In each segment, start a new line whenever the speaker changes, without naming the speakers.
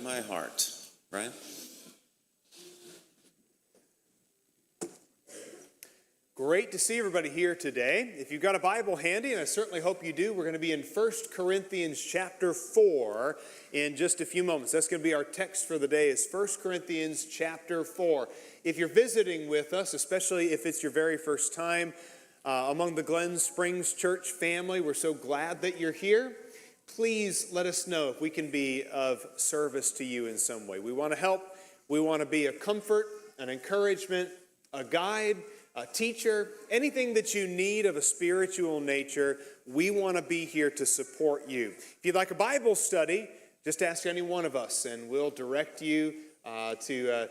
my heart, right?
Great to see everybody here today. If you've got a Bible handy, and I certainly hope you do, we're going to be in 1 Corinthians chapter 4 in just a few moments. That's going to be our text for the day, is 1 Corinthians chapter 4. If you're visiting with us, especially if it's your very first time among the Glen Springs Church family, we're so glad that you're here. Please let us know if we can be of service to you in some way. We want to help. We want to be a comfort, an encouragement, a guide, a teacher, anything that you need of a spiritual nature. We want to be here to support you. If you'd like a Bible study, just ask any one of us, and we'll direct you to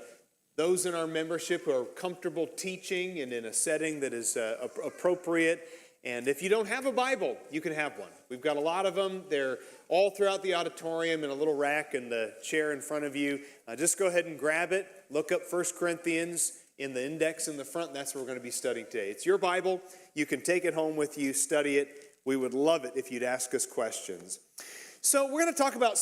those in our membership who are comfortable teaching and in a setting that is appropriate. And if you don't have a Bible, you can have one. We've got a lot of them. They're all throughout the auditorium in a little rack in the chair in front of you. Just go ahead and grab it. Look up 1 Corinthians in the index in the front. That's what we're going to be studying today. It's your Bible. You can take it home with you, study it. We would love it if you'd ask us questions. So we're going to talk about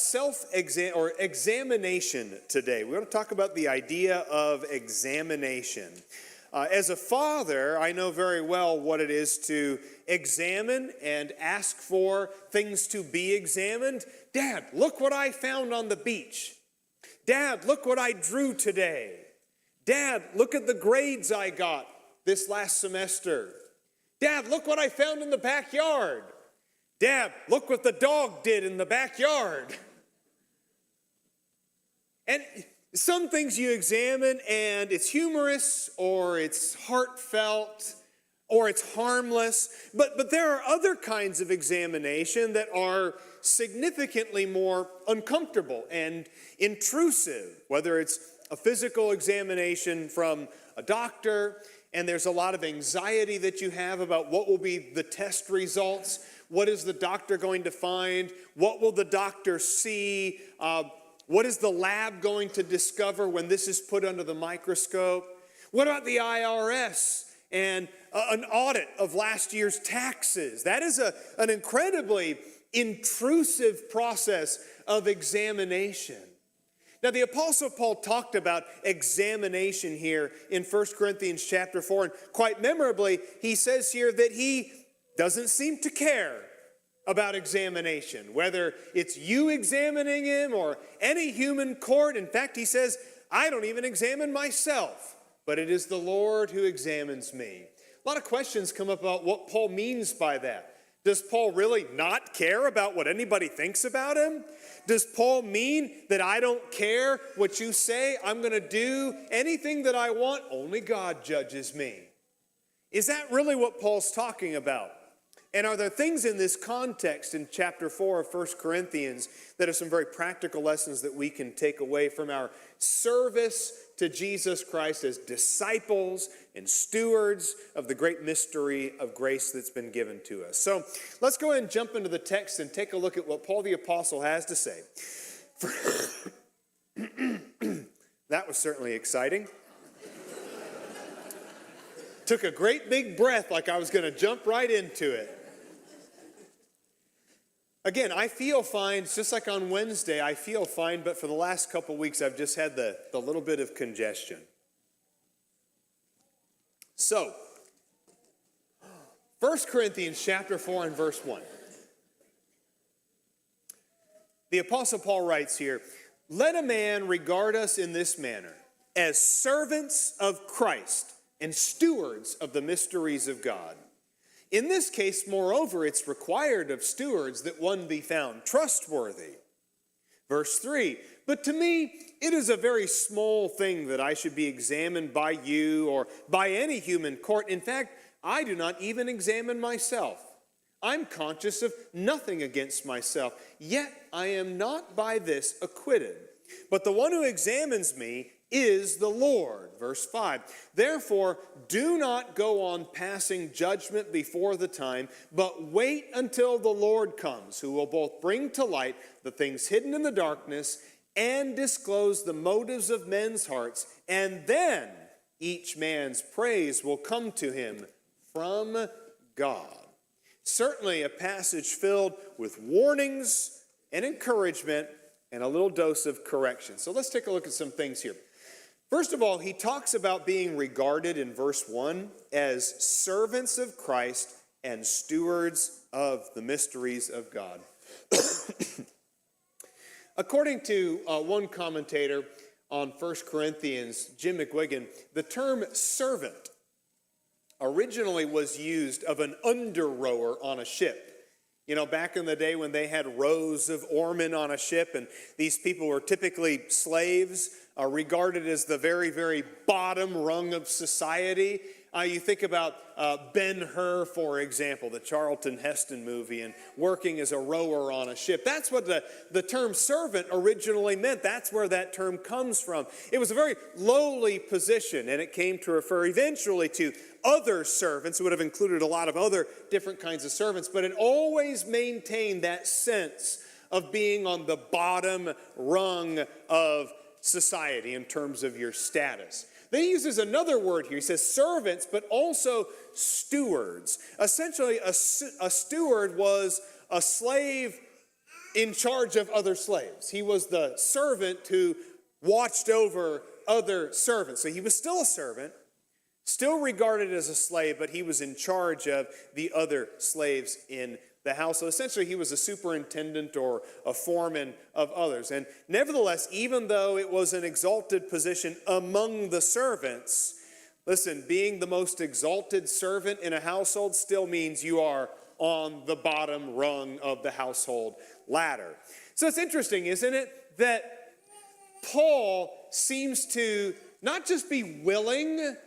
examination today. We're going to talk about the idea of examination. As a father, I know very well what it is to examine and ask for things to be examined. Dad, look what I found on the beach. Dad, look what I drew today. Dad, look at the grades I got this last semester. Dad, look what I found in the backyard. Dad, look what the dog did in the backyard. And some things you examine and it's humorous or it's heartfelt or it's harmless. But there are other kinds of examination that are significantly more uncomfortable and intrusive, whether it's a physical examination from a doctor, and there's a lot of anxiety that you have about what will be the test results. What is the doctor going to find? What will the doctor see? What is the lab going to discover when this is put under the microscope? What about the IRS and an audit of last year's taxes? That is an incredibly intrusive process of examination. Now, the Apostle Paul talked about examination here in 1 Corinthians chapter 4, and quite memorably, he says here that he doesn't seem to care about examination, whether it's you examining him or any human court. In fact, he says, I don't even examine myself, but it is the Lord who examines me. A lot of questions come up about what Paul means by that. Does Paul really not care about what anybody thinks about him? Does Paul mean that I don't care what you say? I'm going to do anything that I want. Only God judges me. Is that really what Paul's talking about? And are there things in this context in chapter 4 of 1 Corinthians that are some very practical lessons that we can take away from our service to Jesus Christ as disciples and stewards of the great mystery of grace that's been given to us? So let's go ahead and jump into the text and take a look at what Paul the Apostle has to say. That was certainly exciting. Took a great big breath like I was going to jump right into it. Again, I feel fine. It's just like on Wednesday, I feel fine, but for the last couple weeks, I've just had the little bit of congestion. So, 1 Corinthians chapter 4 and verse 1. The Apostle Paul writes here, let a man regard us in this manner, as servants of Christ and stewards of the mysteries of God. In this case, moreover, it's required of stewards that one be found trustworthy. Verse 3, but to me, it is a very small thing that I should be examined by you or by any human court. In fact, I do not even examine myself. I'm conscious of nothing against myself, yet I am not by this acquitted. But the one who examines me is the Lord. Verse 5, therefore, do not go on passing judgment before the time, but wait until the Lord comes, who will both bring to light the things hidden in the darkness and disclose the motives of men's hearts, and then each man's praise will come to him from God. Certainly a passage filled with warnings and encouragement and a little dose of correction. So let's take a look at some things here. First of all, he talks about being regarded in verse 1 as servants of Christ and stewards of the mysteries of God. According to one commentator on 1 Corinthians, Jim McGuigan, the term servant originally was used of an under-rower on a ship. You know, back in the day when they had rows of oarmen on a ship, and these people were typically slaves, regarded as the very, very bottom rung of society. You think about Ben-Hur, for example, the Charlton Heston movie, and working as a rower on a ship. That's what the term servant originally meant. That's where that term comes from. It was a very lowly position, and it came to refer eventually to other servants. It would have included a lot of other different kinds of servants, but it always maintained that sense of being on the bottom rung of society in terms of your status. Then he uses another word here. He says servants, but also stewards. Essentially, a steward was a slave in charge of other slaves. He was the servant who watched over other servants. So he was still a servant, still regarded as a slave, but he was in charge of the other slaves in the house. So essentially, he was a superintendent or a foreman of others. And nevertheless, even though it was an exalted position among the servants, listen, being the most exalted servant in a household still means you are on the bottom rung of the household ladder. So it's interesting, isn't it, that Paul seems to not just be willing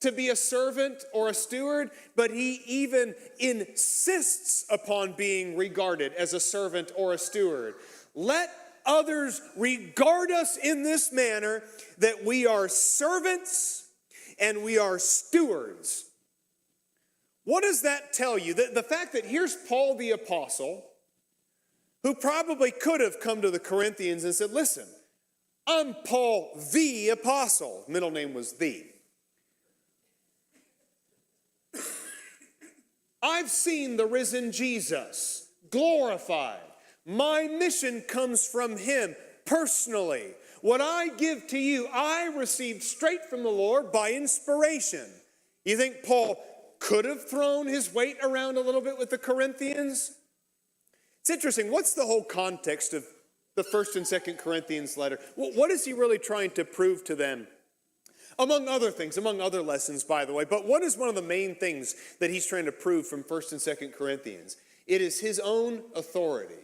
to be a servant or a steward, but he even insists upon being regarded as a servant or a steward. Let others regard us in this manner, that we are servants and we are stewards. What does that tell you? The fact that here's Paul the apostle, who probably could have come to the Corinthians and said, listen, I'm Paul the apostle. Middle name was the. I've seen the risen Jesus glorified. My mission comes from him personally. What I give to you, I received straight from the Lord by inspiration. You think Paul could have thrown his weight around a little bit with the Corinthians? It's interesting. What's the whole context of the 1st and 2nd Corinthians letter? What is he really trying to prove to them? Among other things, among other lessons, by the way. But what is one of the main things that he's trying to prove from 1st and 2nd Corinthians? It is his own authority.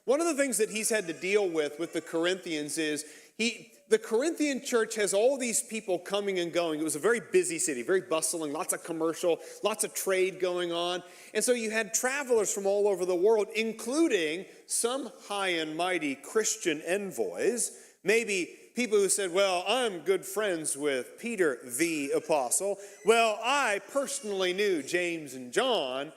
One of the things that he's had to deal with the Corinthians is the Corinthian church has all these people coming and going. It was a very busy city, very bustling, lots of commercial, lots of trade going on. And so you had travelers from all over the world, including some high and mighty Christian envoys, maybe people who said, well, I'm good friends with Peter the apostle. Well, I personally knew James and John.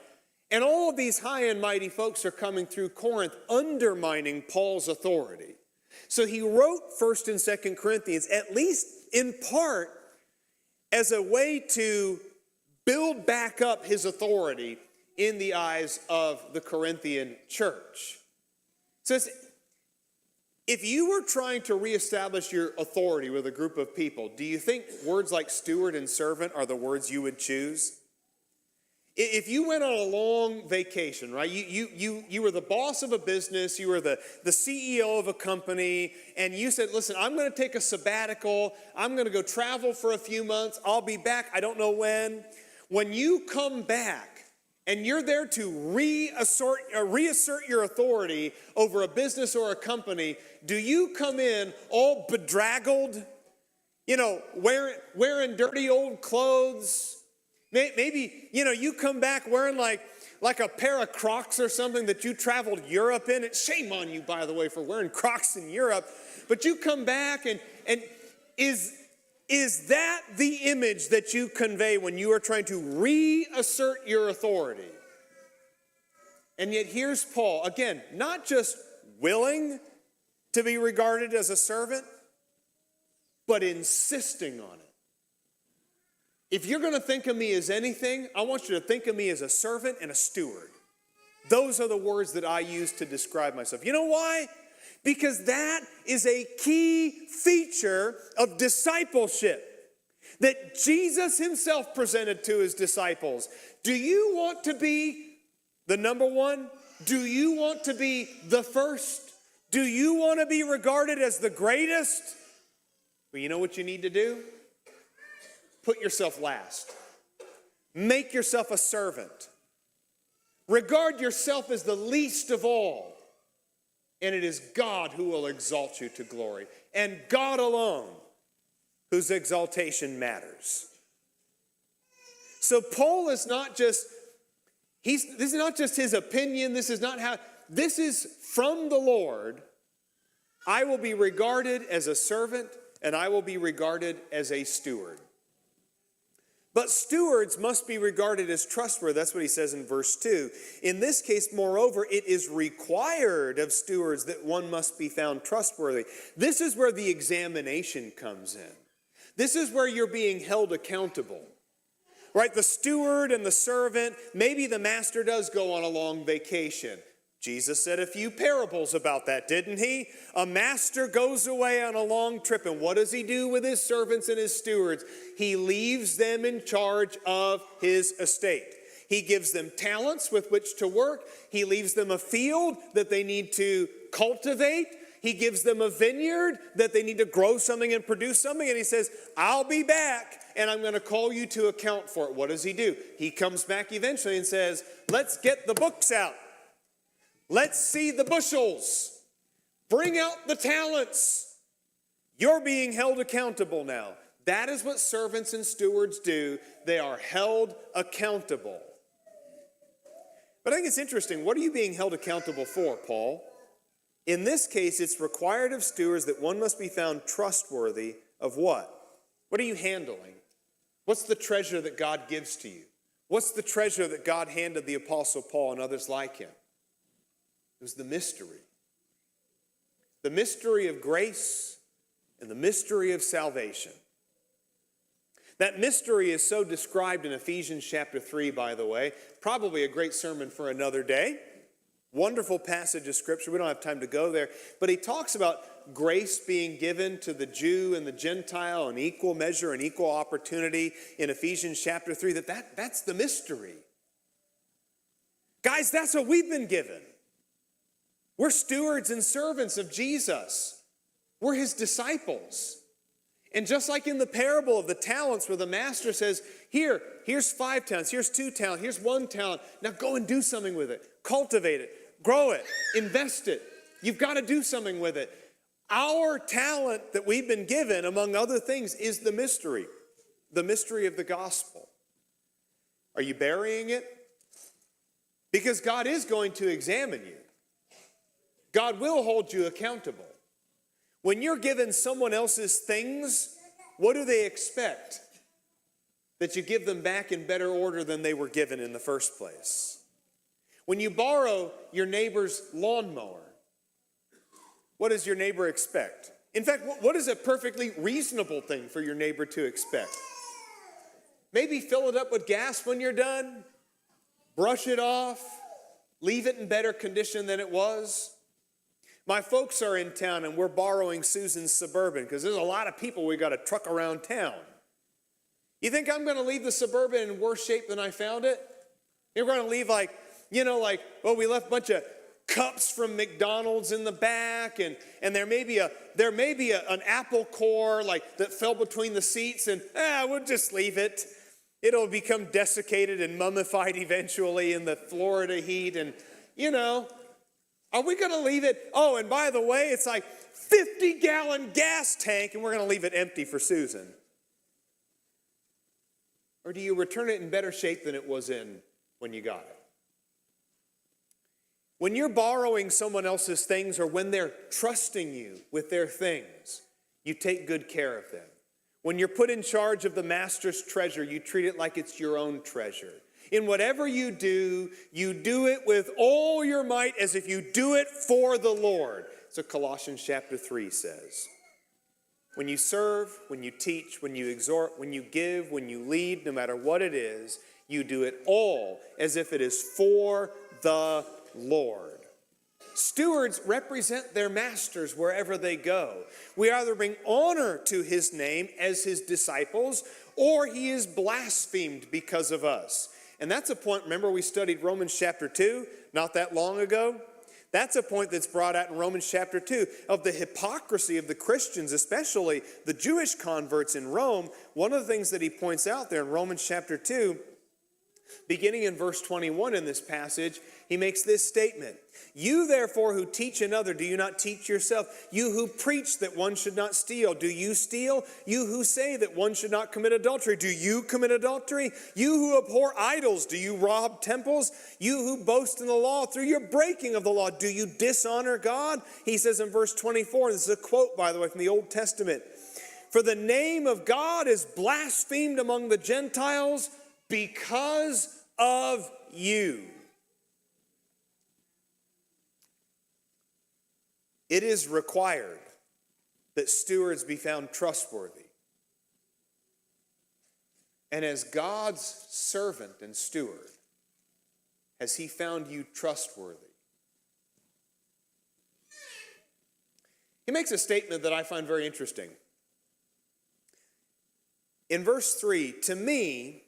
And all of these high and mighty folks are coming through Corinth, undermining Paul's authority. So he wrote 1st and 2nd Corinthians, at least in part, as a way to build back up his authority in the eyes of the Corinthian church. So if you were trying to reestablish your authority with a group of people, do you think words like steward and servant are the words you would choose? If you went on a long vacation, right, you were the boss of a business, you were the CEO of a company, and you said, listen, I'm going to take a sabbatical, I'm going to go travel for a few months, I'll be back, I don't know when. When you come back and you're there to reassert your authority over a business or a company, do you come in all bedraggled, wearing dirty old clothes? Maybe, you come back wearing like a pair of Crocs or something that you traveled Europe in. And shame on you, by the way, for wearing Crocs in Europe. But you come back and is that the image that you convey when you are trying to reassert your authority? And yet here's Paul, again, not just willing to be regarded as a servant, but insisting on it. If you're going to think of me as anything, I want you to think of me as a servant and a steward. Those are the words that I use to describe myself. You know why? Because that is a key feature of discipleship that Jesus himself presented to his disciples. Do you want to be the number one? Do you want to be the first? Do you want to be regarded as the greatest? Well, you know what you need to do? Put yourself last. Make yourself a servant. Regard yourself as the least of all. And it is God who will exalt you to glory. And God alone, whose exaltation matters. So Paul is not just, this is not just his opinion. This is from the Lord. I will be regarded as a servant, and I will be regarded as a steward. But stewards must be regarded as trustworthy. That's what he says in verse 2. In this case, moreover, it is required of stewards that one must be found trustworthy. This is where the examination comes in. This is where you're being held accountable. Right? The steward and the servant, maybe the master does go on a long vacation. Jesus said a few parables about that, didn't he? A master goes away on a long trip, and what does he do with his servants and his stewards? He leaves them in charge of his estate. He gives them talents with which to work. He leaves them a field that they need to cultivate. He gives them a vineyard that they need to grow something and produce something. And he says, I'll be back, and I'm going to call you to account for it. What does he do? He comes back eventually and says, let's get the books out. Let's see the bushels. Bring out the talents. You're being held accountable now. That is what servants and stewards do. They are held accountable. But I think it's interesting. What are you being held accountable for, Paul? In this case, it's required of stewards that one must be found trustworthy of what? What are you handling? What's the treasure that God gives to you? What's the treasure that God handed the Apostle Paul and others like him? It was the mystery. The mystery of grace and the mystery of salvation. That mystery is so described in Ephesians chapter 3, by the way. Probably a great sermon for another day. Wonderful passage of Scripture. We don't have time to go there. But he talks about grace being given to the Jew and the Gentile in equal measure and equal opportunity in Ephesians chapter 3. That's the mystery. Guys, that's what we've been given. We're stewards and servants of Jesus. We're his disciples. And just like in the parable of the talents where the master says, here's 5 talents, here's 2 talents, here's 1 talent. Now go and do something with it. Cultivate it. Grow it. Invest it. You've got to do something with it. Our talent that we've been given, among other things, is the mystery of the gospel. Are you burying it? Because God is going to examine you. God will hold you accountable. When you're given someone else's things, what do they expect? That you give them back in better order than they were given in the first place. When you borrow your neighbor's lawnmower, what does your neighbor expect? In fact, what is a perfectly reasonable thing for your neighbor to expect? Maybe fill it up with gas when you're done, brush it off, leave it in better condition than it was. My folks are in town and we're borrowing Susan's Suburban because there's a lot of people we got to truck around town. You think I'm going to leave the Suburban in worse shape than I found it? You're going to leave we left a bunch of cups from McDonald's in the back and there may be an apple core that fell between the seats and we'll just leave it. It'll become desiccated and mummified eventually in the Florida heat and are we going to leave it? Oh, and by the way, it's like 50-gallon gas tank, and we're going to leave it empty for Susan. Or do you return it in better shape than it was in when you got it? When you're borrowing someone else's things or when they're trusting you with their things, you take good care of them. When you're put in charge of the master's treasure, you treat it like it's your own treasure. In whatever you do it with all your might as if you do it for the Lord. So Colossians chapter 3 says. When you serve, when you teach, when you exhort, when you give, when you lead, no matter what it is, you do it all as if it is for the Lord. Stewards represent their masters wherever they go. We either bring honor to his name as his disciples, or he is blasphemed because of us. And that's a point, remember we studied Romans chapter 2 not that long ago? That's a point that's brought out in Romans chapter 2 of the hypocrisy of the Christians, especially the Jewish converts in Rome. One of the things that he points out there in Romans chapter 2, beginning in verse 21 in this passage, he makes this statement. You therefore who teach another, do you not teach yourself? You who preach that one should not steal, do you steal? You who say that one should not commit adultery, do you commit adultery? You who abhor idols, do you rob temples? You who boast in the law, through your breaking of the law, do you dishonor God? He says in verse 24, this is a quote by the way from the Old Testament. For the name of God is blasphemed among the Gentiles because of you. It is required that stewards be found trustworthy. And as God's servant and steward, has he found you trustworthy? He makes a statement that I find very interesting. In verse 3, to me,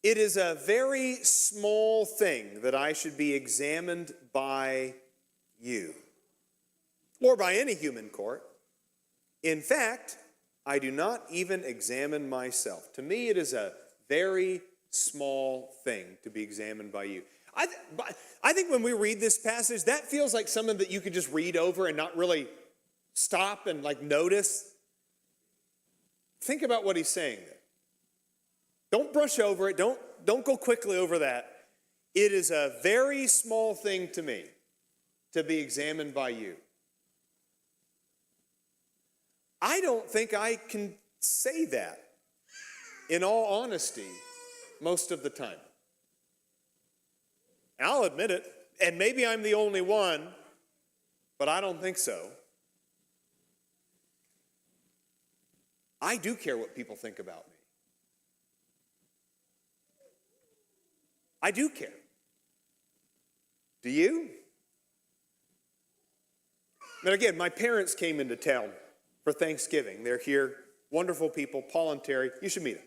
it is a very small thing that I should be examined by you, or by any human court. In fact, I do not even examine myself. To me, it is a very small thing to be examined by you. I think when we read this passage, that feels like something that you could just read over and not really stop and notice. Think about what he's saying there. Don't brush over it. Don't go quickly over that. It is a very small thing to me to be examined by you. I don't think I can say that, in all honesty, most of the time. And I'll admit it, and maybe I'm the only one, but I don't think so. I do care what people think about me. I do care. Do you? And again, my parents came into town for Thanksgiving. They're here, wonderful people, Paul and Terry. You should meet them.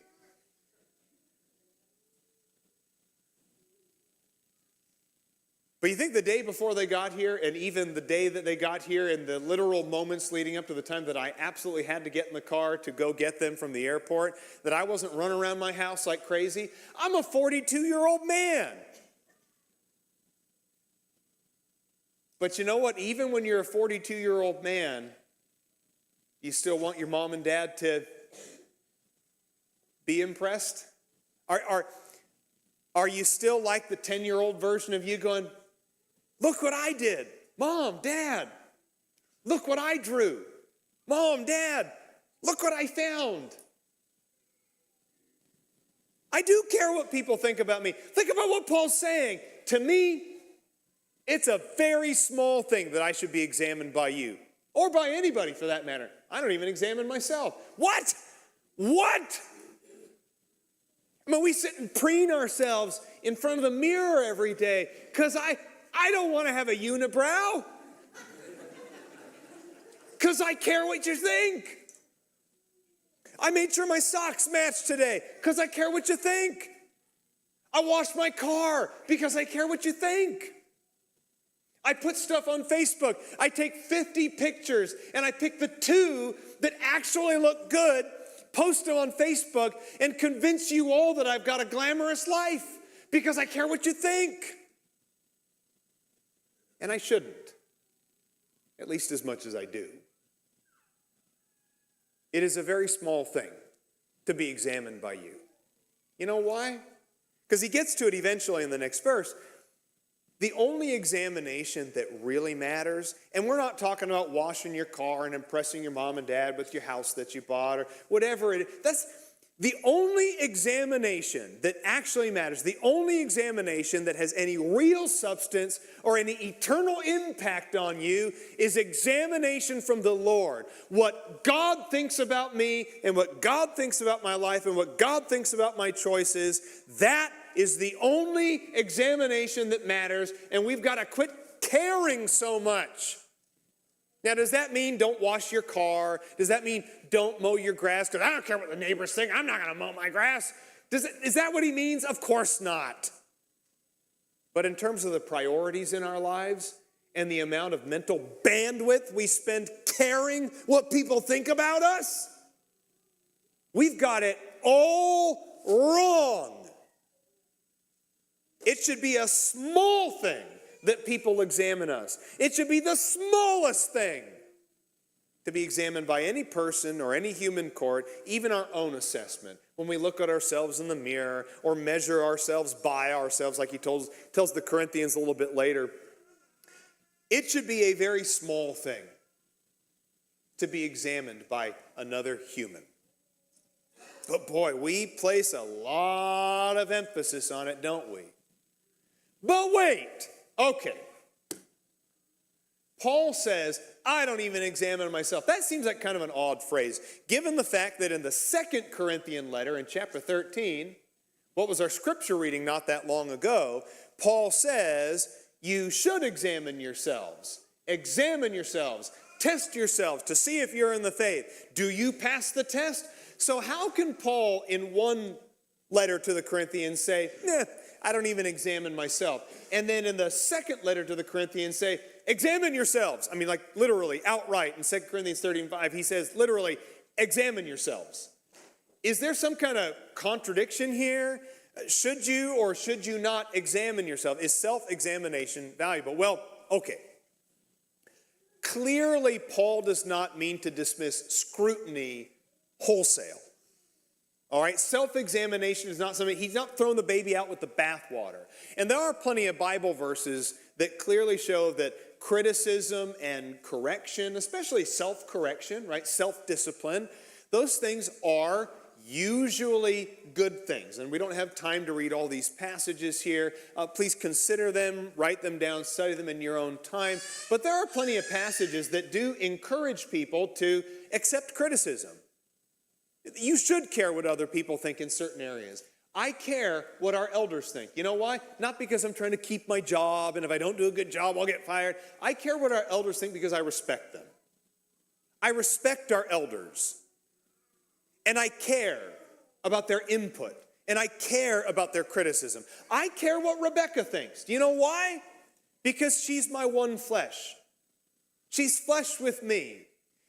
But you think the day before they got here, and even the day that they got here, and the literal moments leading up to the time that I absolutely had to get in the car to go get them from the airport, that I wasn't running around my house like crazy? I'm a 42-year-old man. But you know what? Even when you're a 42-year-old man, you still want your mom and dad to be impressed? Are you still like the 10-year-old version of you going, look what I did. Mom, Dad, look what I drew. Mom, Dad, look what I found. I do care what people think about me. Think about what Paul's saying. To me, it's a very small thing that I should be examined by you, or by anybody for that matter. I don't even examine myself. What? I mean, we sit and preen ourselves in front of the mirror every day because I don't want to have a unibrow. Because I care what you think. I made sure my socks match today because I care what you think. I washed my car because I care what you think. I put stuff on Facebook. I take 50 pictures and I pick the 2 that actually look good, post them on Facebook, and convince you all that I've got a glamorous life because I care what you think. And I shouldn't, at least as much as I do. It is a very small thing to be examined by you. You know why? Because he gets to it eventually in the next verse. The only examination that really matters, and we're not talking about washing your car and impressing your mom and dad with your house that you bought or whatever it is. That's the only examination that actually matters, the only examination that has any real substance or any eternal impact on you is examination from the Lord. What God thinks about me and what God thinks about my life and what God thinks about my choices, that is the only examination that matters, and we've got to quit caring so much. Now, does that mean don't wash your car? Does that mean don't mow your grass? Because I don't care what the neighbors think. I'm not going to mow my grass. Is that what he means? Of course not. But in terms of the priorities in our lives and the amount of mental bandwidth we spend caring what people think about us, we've got it all wrong. It should be a small thing that people examine us. It should be the smallest thing to be examined by any person or any human court, even our own assessment. When we look at ourselves in the mirror or measure ourselves by ourselves, like he tells the Corinthians a little bit later, it should be a very small thing to be examined by another human. But boy, we place a lot of emphasis on it, don't we? But wait, okay. Paul says, I don't even examine myself. That seems like kind of an odd phrase, given the fact that in the 2 Corinthian letter in chapter 13, what was our scripture reading not that long ago, Paul says, you should examine yourselves. Examine yourselves. Test yourselves to see if you're in the faith. Do you pass the test? So how can Paul in one letter to the Corinthians say, I don't even examine myself. And then in the second letter to the Corinthians say, examine yourselves. I mean, like literally, outright in 2 Corinthians 13:5, he says literally, examine yourselves. Is there some kind of contradiction here? Should you or should you not examine yourself? Is self-examination valuable? Well, okay. Clearly, Paul does not mean to dismiss scrutiny wholesale. All right, self-examination is not something, he's not throwing the baby out with the bathwater. And there are plenty of Bible verses that clearly show that criticism and correction, especially self-correction, right, self-discipline, those things are usually good things. And we don't have time to read all these passages here. Please consider them, write them down, study them in your own time. But there are plenty of passages that do encourage people to accept criticism. You should care what other people think in certain areas. I care what our elders think. You know why? Not because I'm trying to keep my job, and if I don't do a good job, I'll get fired. I care what our elders think because I respect them. I respect our elders. And I care about their input. And I care about their criticism. I care what Rebecca thinks. Do you know why? Because she's my one flesh. She's flesh with me.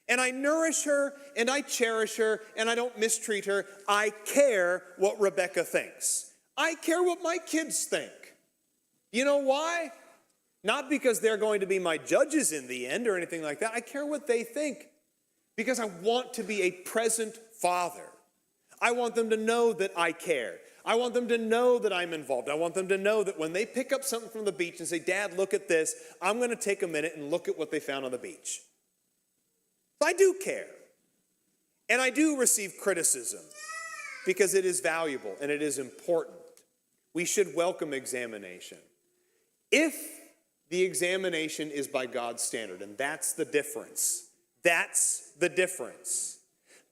And I nourish her, and I cherish her, and I don't mistreat her. I care what Rebecca thinks. I care what my kids think. You know why? Not because they're going to be my judges in the end or anything like that. I care what they think because I want to be a present father. I want them to know that I care. I want them to know that I'm involved. I want them to know that when they pick up something from the beach and say, Dad, look at this, I'm going to take a minute and look at what they found on the beach. I do care. And I do receive criticism because it is valuable and it is important. We should welcome examination if the examination is by God's standard, and that's the difference. That's the difference.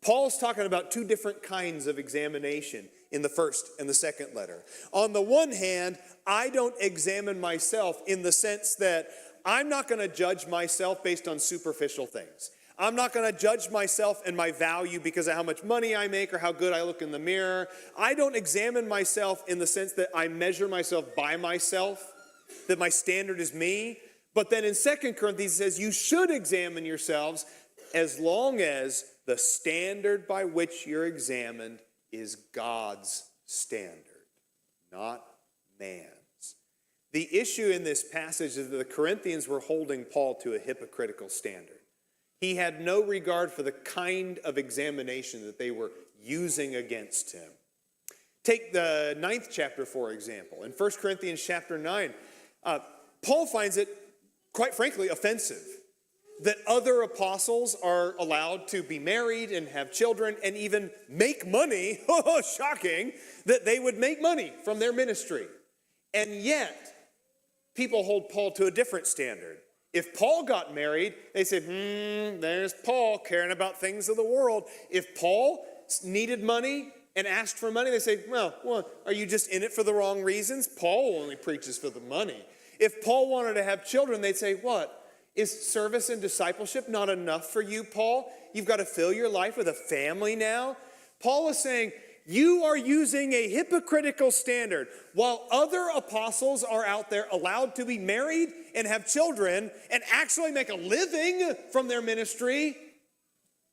Paul's talking about two different kinds of examination in the first and the second letter. On the one hand, I don't examine myself in the sense that I'm not going to judge myself based on superficial things. I'm not going to judge myself and my value because of how much money I make or how good I look in the mirror. I don't examine myself in the sense that I measure myself by myself, that my standard is me. But then in 2 Corinthians it says you should examine yourselves as long as the standard by which you're examined is God's standard, not man's. The issue in this passage is that the Corinthians were holding Paul to a hypocritical standard. He had no regard for the kind of examination that they were using against him. Take the 9th chapter, for example. In 1 Corinthians chapter 9, Paul finds it, quite frankly, offensive that other apostles are allowed to be married and have children and even make money. Shocking that they would make money from their ministry. And yet, people hold Paul to a different standard. If Paul got married, they said, there's Paul caring about things of the world. If Paul needed money and asked for money, they say, well, are you just in it for the wrong reasons? Paul only preaches for the money. If Paul wanted to have children, they'd say, what? Is service and discipleship not enough for you, Paul? You've got to fill your life with a family now? Paul is saying, you are using a hypocritical standard. While other apostles are out there allowed to be married and have children and actually make a living from their ministry,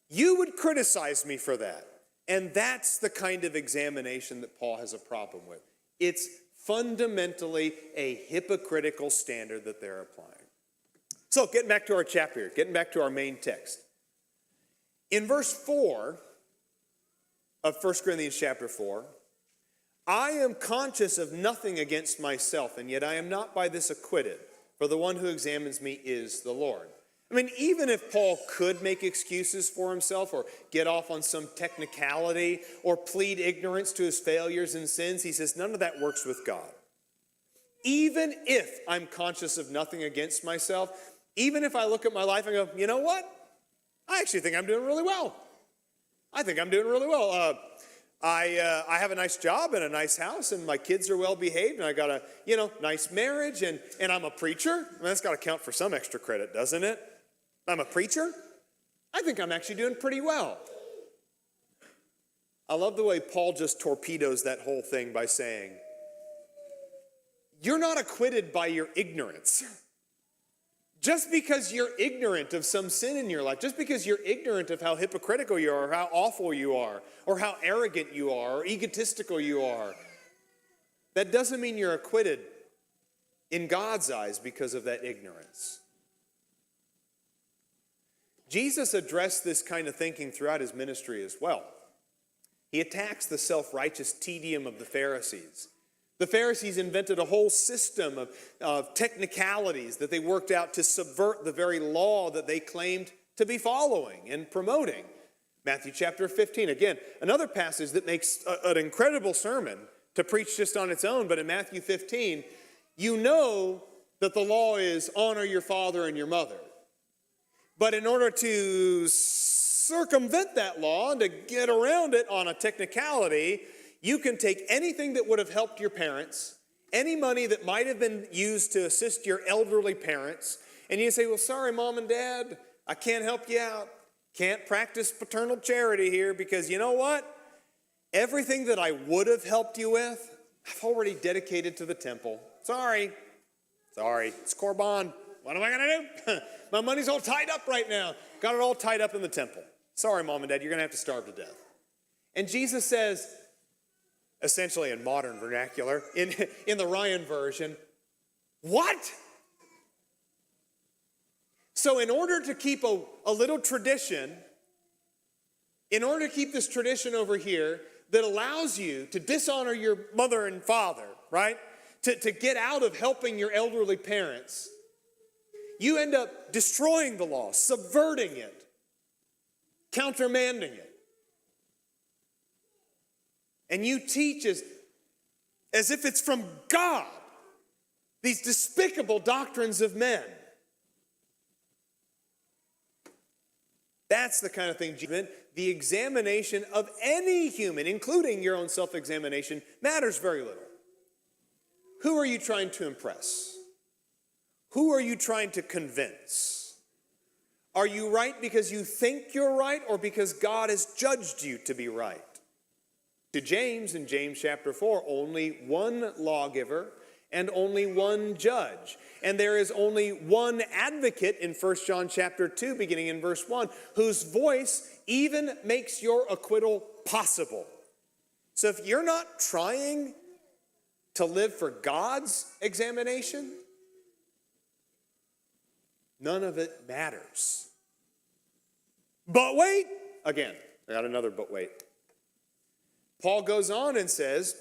you would criticize me for that. And that's the kind of examination that Paul has a problem with. It's fundamentally a hypocritical standard that they're applying. So getting back to our chapter here, getting back to our main text. In verse 4 of 1 Corinthians chapter 4, I am conscious of nothing against myself, and yet I am not by this acquitted, for the one who examines me is the Lord. I mean, even if Paul could make excuses for himself or get off on some technicality or plead ignorance to his failures and sins, he says none of that works with God. Even if I'm conscious of nothing against myself, even if I look at my life and go, you know what? I actually think I'm doing really well. I think I'm doing really well. I have a nice job and a nice house, and my kids are well behaved, and I got a nice marriage, and I'm a preacher. I mean, that's got to count for some extra credit, doesn't it? I'm a preacher. I think I'm actually doing pretty well. I love the way Paul just torpedoes that whole thing by saying, you're not acquitted by your ignorance. Just because you're ignorant of some sin in your life, just because you're ignorant of how hypocritical you are, or how awful you are, or how arrogant you are, or egotistical you are, that doesn't mean you're acquitted in God's eyes because of that ignorance. Jesus addressed this kind of thinking throughout his ministry as well. He attacks the self-righteous tedium of the Pharisees. The Pharisees invented a whole system of technicalities that they worked out to subvert the very law that they claimed to be following and promoting. Matthew chapter 15, again, another passage that makes an incredible sermon to preach just on its own, but in Matthew 15, you know that the law is honor your father and your mother. But in order to circumvent that law and to get around it on a technicality, you can take anything that would have helped your parents, any money that might have been used to assist your elderly parents, and you say, well, sorry, Mom and Dad, I can't help you out. Can't practice paternal charity here because you know what? Everything that I would have helped you with, I've already dedicated to the temple. Sorry, it's Korban. What am I going to do? My money's all tied up right now. Got it all tied up in the temple. Sorry, Mom and Dad, you're going to have to starve to death. And Jesus says, essentially in modern vernacular, in the Ryan version, what? So in order to keep a little tradition, in order to keep this tradition over here that allows you to dishonor your mother and father, right? To get out of helping your elderly parents, you end up destroying the law, subverting it, countermanding it. And you teach as if it's from God, these despicable doctrines of men. That's the kind of thing, the examination of any human, including your own self-examination, matters very little. Who are you trying to impress? Who are you trying to convince? Are you right because you think you're right or because God has judged you to be right? To James, in James chapter 4, only one lawgiver and only one judge. And there is only one advocate in 1 John chapter 2, beginning in verse 1, whose voice even makes your acquittal possible. So if you're not trying to live for God's examination, none of it matters. But wait, again, I got another but wait. Paul goes on and says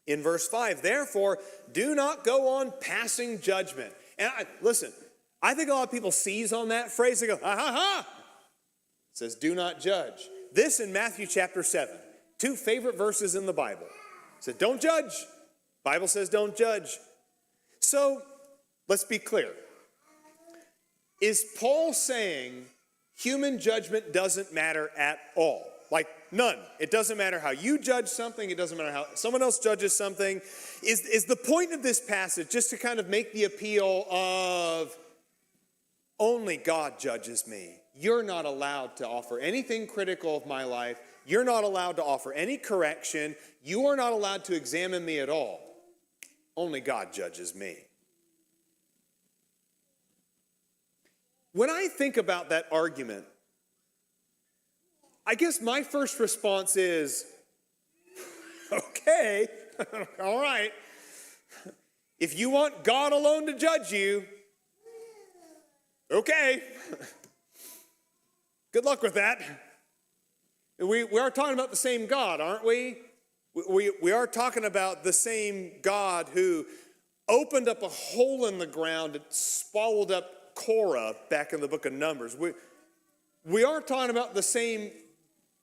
in verse 5, therefore, do not go on passing judgment. And listen, I think a lot of people seize on that phrase. They go, ha ha ha. It says, do not judge. This in Matthew chapter 7, two favorite verses in the Bible. It says, don't judge. Bible says don't judge. So let's be clear. Is Paul saying human judgment doesn't matter at all? Like none. It doesn't matter how you judge something. It doesn't matter how someone else judges something. Is the point of this passage just to kind of make the appeal of only God judges me. You're not allowed to offer anything critical of my life. You're not allowed to offer any correction. You are not allowed to examine me at all. Only God judges me. When I think about that argument, I guess my first response is, okay, all right. If you want God alone to judge you, okay. Good luck with that. We are talking about the same God, aren't we? We are talking about the same God who opened up a hole in the ground and swallowed up Korah back in the book of Numbers. We are talking about the same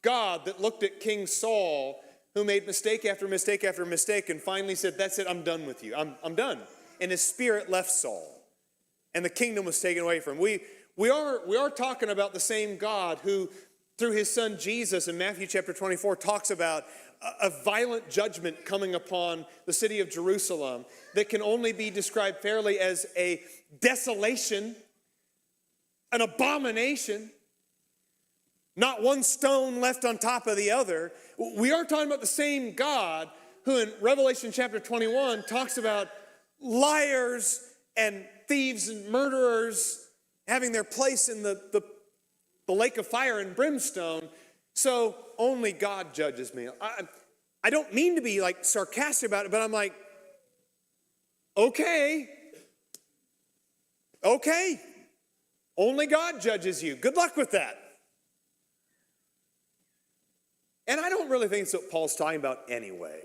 God that looked at King Saul, who made mistake after mistake after mistake, and finally said, that's it, I'm done with you. I'm done. And his spirit left Saul, and the kingdom was taken away from him. We are talking about the same God who, through his son Jesus in Matthew chapter 24, talks about a violent judgment coming upon the city of Jerusalem that can only be described fairly as a desolation, an abomination, not one stone left on top of the other. We are talking about the same God who in Revelation chapter 21 talks about liars and thieves and murderers having their place in the lake of fire and brimstone. So only God judges me. I don't mean to be like sarcastic about it, but I'm like, okay, only God judges you. Good luck with that. And I don't really think it's what Paul's talking about anyway.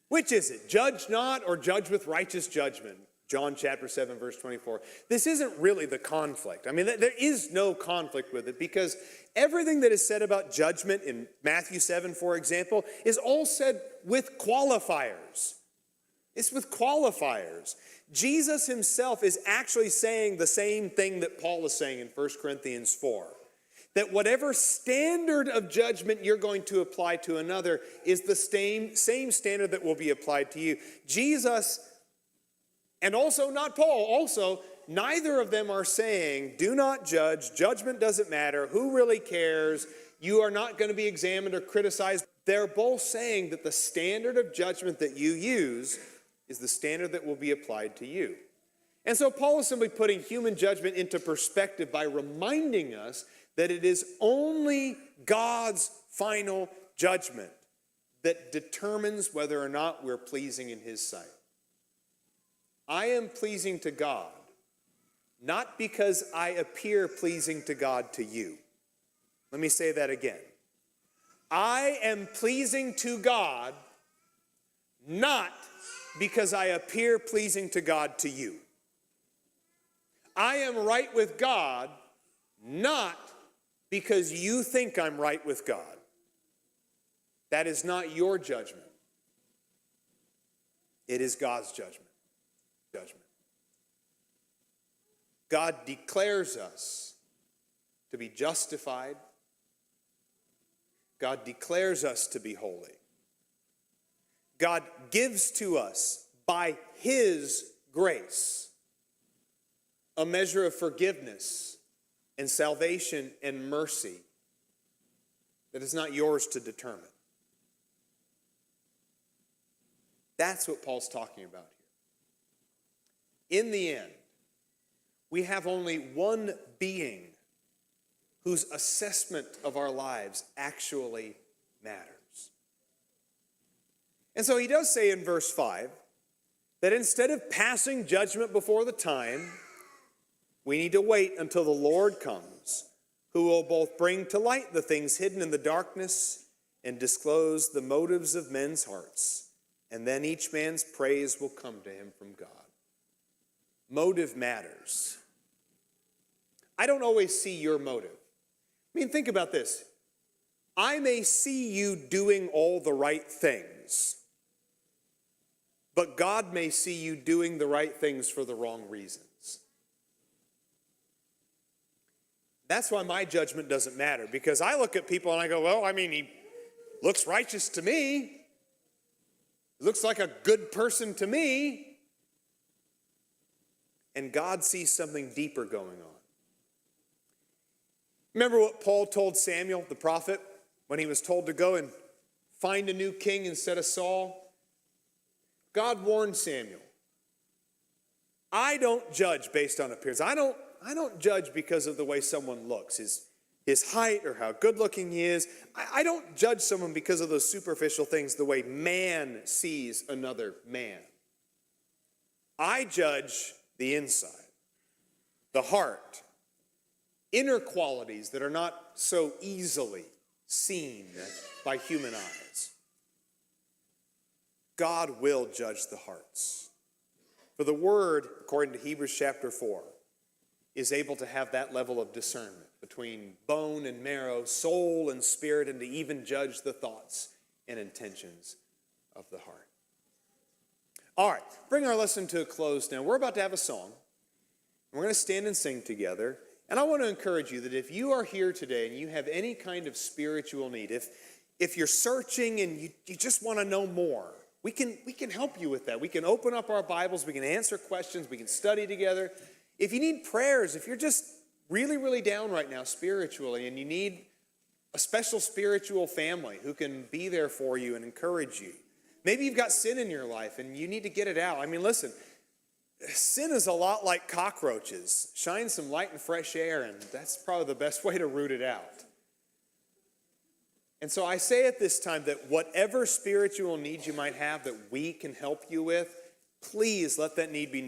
Which is it? Judge not or judge with righteous judgment? John chapter 7, verse 24. This isn't really the conflict. I mean, there is no conflict with it because everything that is said about judgment in Matthew 7, for example, is all said with qualifiers. It's with qualifiers. Jesus himself is actually saying the same thing that Paul is saying in 1 Corinthians 4. That whatever standard of judgment you're going to apply to another is the same standard that will be applied to you. Jesus, and also not Paul, also neither of them are saying, do not judge, judgment doesn't matter, who really cares, you are not going to be examined or criticized. They're both saying that the standard of judgment that you use is the standard that will be applied to you. And so Paul is simply putting human judgment into perspective by reminding us that it is only God's final judgment that determines whether or not we're pleasing in his sight. I am pleasing to God, not because I appear pleasing to God to you. Let me say that again. I am pleasing to God, not because I appear pleasing to God to you. I am right with God, not because you think I'm right with God. That is not your judgment. It is God's judgment. God declares us to be justified. God declares us to be holy. God gives to us by his grace a measure of forgiveness and salvation and mercy that is not yours to determine. That's what Paul's talking about here. In the end, we have only one being whose assessment of our lives actually matters. And so he does say in verse 5 that instead of passing judgment before the time, we need to wait until the Lord comes, who will both bring to light the things hidden in the darkness and disclose the motives of men's hearts. And then each man's praise will come to him from God. Motive matters. I don't always see your motive. I mean, think about this. I may see you doing all the right things, but God may see you doing the right things for the wrong reasons. That's why my judgment doesn't matter, because I look at people and I go, well, I mean, he looks righteous to me. He looks like a good person to me. And God sees something deeper going on. Remember what Paul told Samuel, the prophet, when he was told to go and find a new king instead of Saul? God warned Samuel, I don't judge based on appearance. I don't judge because of the way someone looks, his height or how good looking he is. I don't judge someone because of those superficial things, the way man sees another man. I judge the inside, the heart, inner qualities that are not so easily seen by human eyes. God will judge the hearts. For the word, according to Hebrews chapter 4, is able to have that level of discernment between bone and marrow, soul and spirit, and to even judge the thoughts and intentions of the heart. All right, bring our lesson to a close now. We're about to have a song. We're going to stand and sing together. And I want to encourage you that if you are here today and you have any kind of spiritual need, if you're searching and you just want to know more, we can help you with that. We can open up our Bibles, we can answer questions, we can study together. If you need prayers, if you're just really, really down right now spiritually and you need a special spiritual family who can be there for you and encourage you. Maybe you've got sin in your life and you need to get it out. I mean, listen, sin is a lot like cockroaches. Shine some light and fresh air, and that's probably the best way to root it out. And so I say at this time that whatever spiritual needs you might have that we can help you with, please let that need be known.